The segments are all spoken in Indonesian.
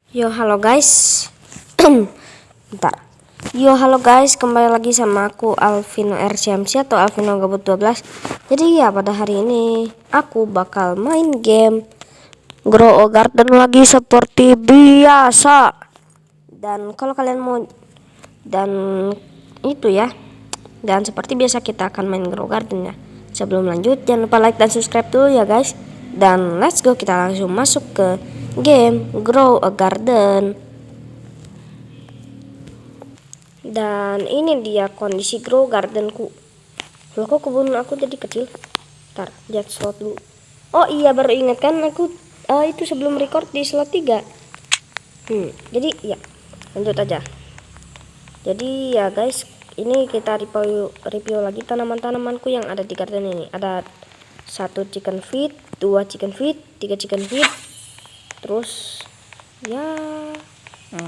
Yo halo guys. Bentar. Yo halo guys, kembali lagi sama aku Alvino RCMC atau Alvino Gabut 12. Jadi ya pada hari ini aku bakal main game Grow a Garden lagi seperti biasa. Dan kalau kalian mau dan itu ya. Dan seperti biasa kita akan main Grow Garden ya. Sebelum lanjut jangan lupa like dan subscribe dulu ya guys. Dan let's go, kita langsung masuk ke game Grow a Garden. Dan ini dia kondisi grow gardenku. Loh kok kebun aku jadi kecil? Ntar lihat slot dulu. Oh iya, baru ingat kan aku itu sebelum record di slot 3. Jadi ya lanjut aja. Jadi ya guys, ini kita review lagi tanaman-tanamanku yang ada di garden ini. Ada 1 chicken feed, 2 chicken feed, 3 chicken feed, terus ya 4.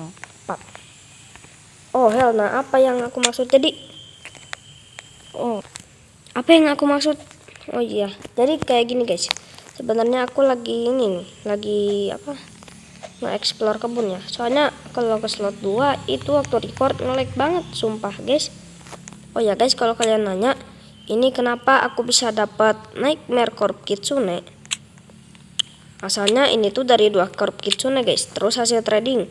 Oh hell, nah apa yang aku maksud jadi? Apa yang aku maksud? Oh iya, jadi kayak gini guys. Sebenarnya aku lagi ini nih, lagi apa? Nge-explore kebun ya. Soalnya kalau ke slot 2 itu waktu record nge-lag banget, sumpah guys. Oh ya guys, kalau kalian nanya, ini kenapa aku bisa dapat Nightmare Corp Kitsune? Asalnya ini tuh dari 2 Corp Kitsune guys. Terus hasil trading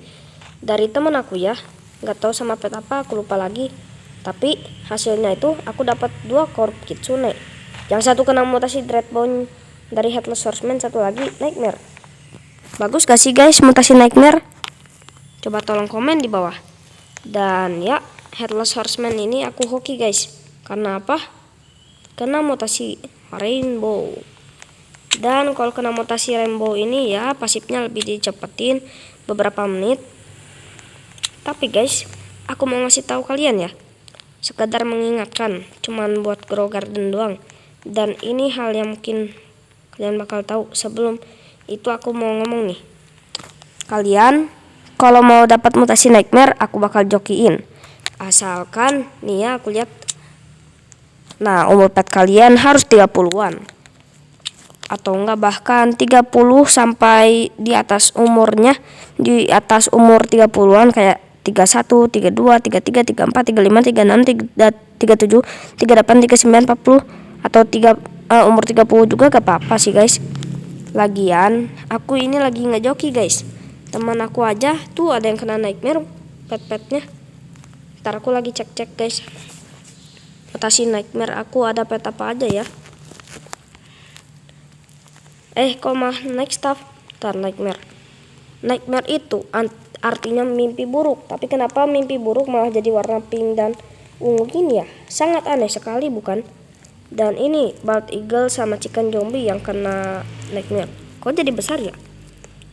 dari temen aku ya. Nggak tahu sama pet apa, aku lupa lagi. Tapi hasilnya itu aku dapat 2 Corp Kitsune. Yang satu kena mutasi Dreadbone dari Headless Horseman, satu lagi Nightmare. Bagus gak sih guys mutasi Nightmare? Coba tolong komen di bawah. Dan ya, Headless Horseman ini aku hoki guys. Karena apa? Kena mutasi Rainbow. Dan kalau kena mutasi Rainbow ini ya pasifnya lebih dicepetin beberapa menit. Tapi guys, aku mau ngasih tahu kalian ya, sekedar mengingatkan, cuman buat grow garden doang. Dan ini hal yang mungkin kalian bakal tahu. Sebelum itu aku mau ngomong nih, kalian kalau mau dapat mutasi Nightmare aku bakal jokiin. Asalkan nih ya, aku lihat. Nah, umur pet kalian harus 30-an. Atau enggak bahkan 30 sampai di atas umurnya, di atas umur 30-an kayak 31, 32, 33, 34, 35, 36, 37, 38, 39, 40 atau umur 30 juga gak apa-apa sih guys. Lagian aku ini lagi ngejoki guys. Teman aku aja tuh ada yang kena Nightmare pet-petnya. Ntar aku lagi cek-cek guys. Mutasi Nightmare aku ada pet apa aja ya. Next stuff. Ntar Nightmare. Nightmare itu artinya mimpi buruk. Tapi kenapa mimpi buruk malah jadi warna pink dan ungu gini ya? Sangat aneh sekali bukan? Dan ini bald eagle sama chicken zombie yang kena Nightmare. Kok jadi besar ya?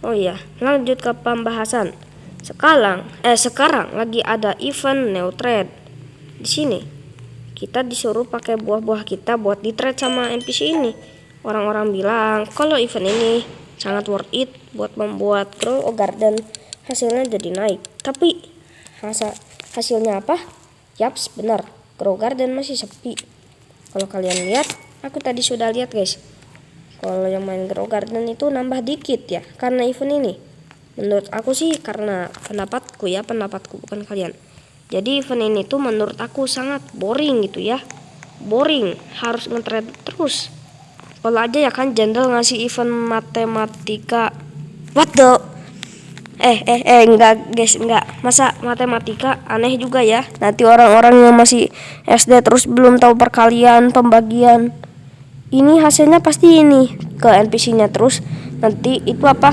Oh iya, lanjut ke pembahasan. Sekarang lagi ada event New Trade. Di sini kita disuruh pakai buah-buah kita buat di trade sama NPC ini. Orang-orang bilang kalau event ini sangat worth it buat membuat grow a garden hasilnya jadi naik. Tapi hasilnya apa? Yaps, benar, grow garden masih sepi. Kalau kalian lihat, aku tadi sudah lihat guys. Kalau yang main grow garden itu nambah dikit ya karena event ini. Menurut aku sih, karena pendapatku bukan kalian. Jadi event ini tuh menurut aku sangat boring gitu ya. Boring, harus nge-trade terus. Kalau aja ya kan Jendel ngasih event matematika. What the? Enggak guys, enggak. Masa matematika aneh juga ya. Nanti orang-orang yang masih SD terus belum tahu perkalian, pembagian. Ini hasilnya pasti ini ke NPC-nya terus. Nanti itu apa?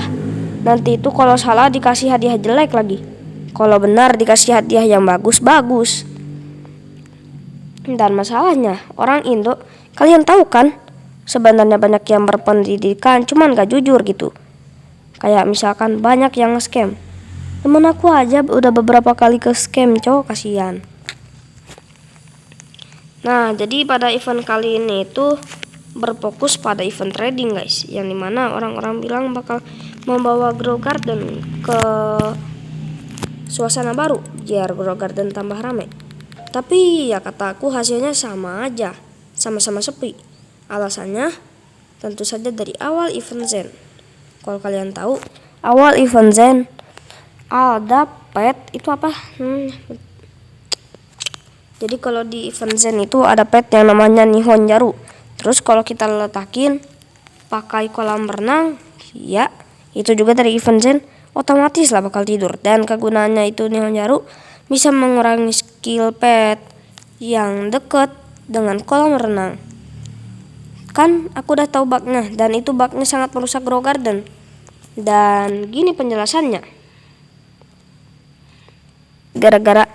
Nanti itu kalau salah dikasih hadiah jelek lagi. Kalau benar dikasih hadiah yang bagus-bagus. Dan masalahnya orang Indo, kalian tahu kan? Sebenarnya banyak yang berpendidikan cuman gak jujur gitu. Kayak misalkan banyak yang nge-scam. Temen aku aja udah beberapa kali ke scam, cowok, kasihan. Nah, jadi pada event kali ini tuh berfokus pada event trading guys, yang dimana orang-orang bilang bakal membawa grow garden ke suasana baru biar grow garden tambah rame. Tapi ya kataku hasilnya sama aja, sama-sama sepi. Alasannya tentu saja dari awal event Zen. Kalau kalian tahu, awal event Zen ada pet itu apa? Jadi kalau di event Zen itu ada pet yang namanya Nihon Jaru. Terus kalau kita letakin pakai kolam renang, ya itu juga dari event Zen, otomatis lah bakal tidur. Dan kegunaannya itu Nihon Jaru bisa mengurangi skill pet yang dekat dengan kolam renang. Kan aku udah tahu bugnya, dan itu bugnya sangat merusak Grow Garden. Dan gini penjelasannya. Gara-gara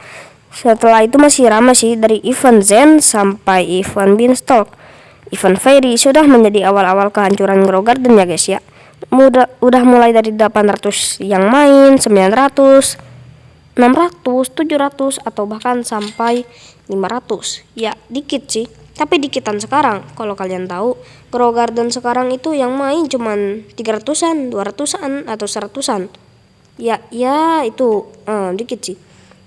setelah itu masih ramai sih, dari event Zen sampai event Beanstalk. Event Fairy sudah menjadi awal-awal kehancuran Grow Garden ya guys ya. Udah mulai dari 800 yang main, 900, 600, 700 atau bahkan sampai 500. Ya dikit sih, tapi dikitan sekarang. Kalau kalian tahu, Grow Garden sekarang itu yang main cuman 300-an, 200-an atau 100-an. Ya itu dikit sih.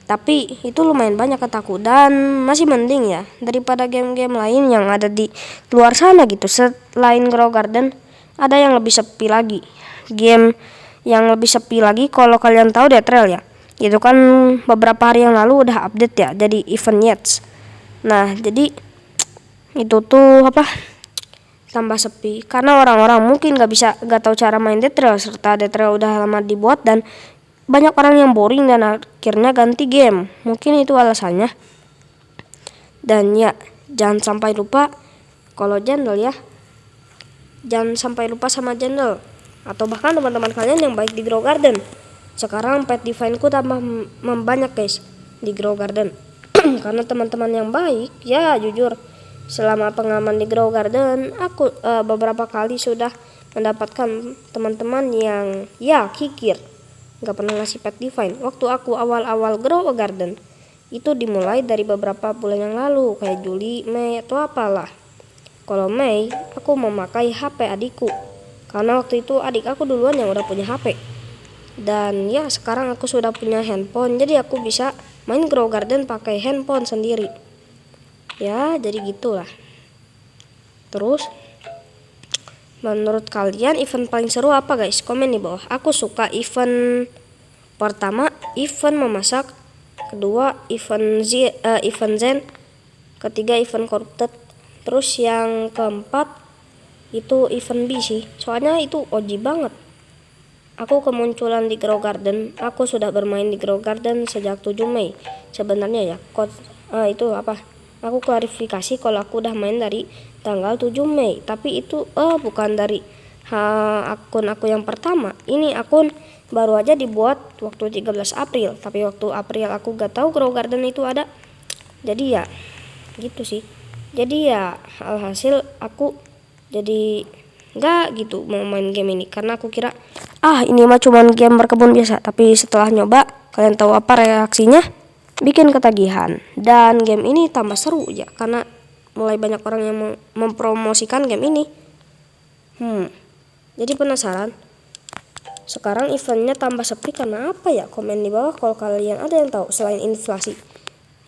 Tapi itu lumayan banyak kataku, dan masih mending ya daripada game-game lain yang ada di luar sana gitu. Selain Grow Garden, ada yang lebih sepi lagi. Game yang lebih sepi lagi kalau kalian tahu Death Trail ya. Itu kan beberapa hari yang lalu udah update ya, jadi event Yates. Nah, jadi itu tuh tambah sepi karena orang-orang mungkin gak tahu cara main Death Trail, serta Death Trail udah lama dibuat dan banyak orang yang boring dan akhirnya ganti game. Mungkin itu alasannya. Dan ya, jangan sampai lupa kalau Jendel ya. Jangan sampai lupa sama Jendel atau bahkan teman-teman kalian yang baik di Grow Garden. Sekarang pet divine-ku tambah membanyak guys di Grow Garden. Karena teman-teman yang baik, ya jujur selama pengalaman di Grow Garden aku beberapa kali sudah mendapatkan teman-teman yang ya kikir, gak pernah ngasih pet divine. Waktu aku awal-awal Grow Garden itu dimulai dari beberapa bulan yang lalu, kayak Juli, Mei atau apalah. Kalau Mei aku memakai HP adikku, karena waktu itu adik aku duluan yang udah punya HP. Dan ya sekarang aku sudah punya handphone, jadi aku bisa main Grow Garden pakai handphone sendiri. Ya jadi gitulah. Terus menurut kalian event paling seru apa guys? Komen di bawah. Aku suka event pertama, event memasak. Kedua event Zen. Ketiga event Corrupted. Terus yang keempat itu event B sih, soalnya itu OG banget. Aku kemunculan di Grow Garden. Aku sudah bermain di Grow Garden sejak 7 Mei. Sebenarnya ya, itu apa? Aku klarifikasi kalau aku udah main dari tanggal 7 Mei. Tapi itu bukan dari akun aku yang pertama. Ini akun baru aja dibuat waktu 13 April. Tapi waktu April aku gak tahu Grow Garden itu ada. Jadi ya gitu sih. Jadi ya alhasil aku jadi nggak gitu mau main game ini, karena aku kira ini mah cuman game berkebun biasa. Tapi setelah nyoba, kalian tahu apa reaksinya? Bikin ketagihan. Dan game ini tambah seru ya, karena mulai banyak orang yang mempromosikan game ini. Jadi penasaran. Sekarang eventnya tambah sepi karena apa ya? Komen di bawah kalau kalian ada yang tahu. Selain inflasi.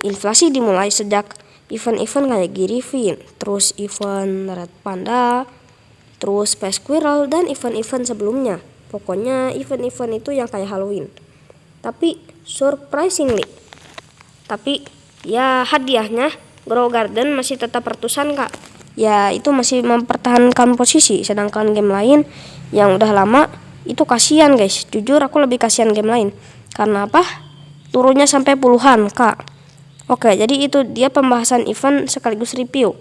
Inflasi dimulai sejak event-event kayak Girifin, terus event Red Panda, terus Space Squirrel, dan event-event sebelumnya. Pokoknya event-event itu yang kayak Halloween. Tapi surprisingly, ya hadiahnya Grow Garden masih tetap ratusan kak. Ya itu masih mempertahankan posisi. Sedangkan game lain yang udah lama itu kasihan guys. Jujur aku lebih kasihan game lain. Karena apa? Turunnya sampai puluhan kak. Oke, jadi itu dia pembahasan event sekaligus review.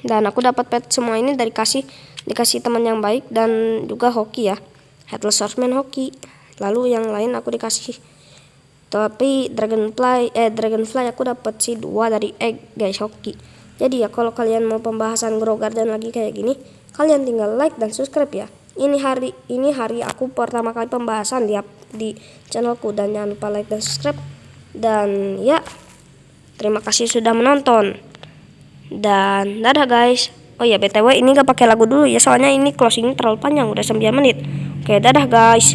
Dan aku dapat pet semua ini dikasih teman yang baik dan juga hoki ya. Headless Horseman hoki. Lalu yang lain aku dikasih. Tapi Dragonfly aku dapat sih 2 dari egg guys, hoki. Jadi ya kalau kalian mau pembahasan Grow Garden lagi kayak gini, kalian tinggal like dan subscribe ya. Ini hari aku pertama kali pembahasan di channelku, dan jangan lupa like dan subscribe. Dan ya, terima kasih sudah menonton. Dan dadah guys. Oh ya BTW ini gak pakai lagu dulu ya, soalnya ini closing terlalu panjang, udah 9 menit. Oke, dadah guys.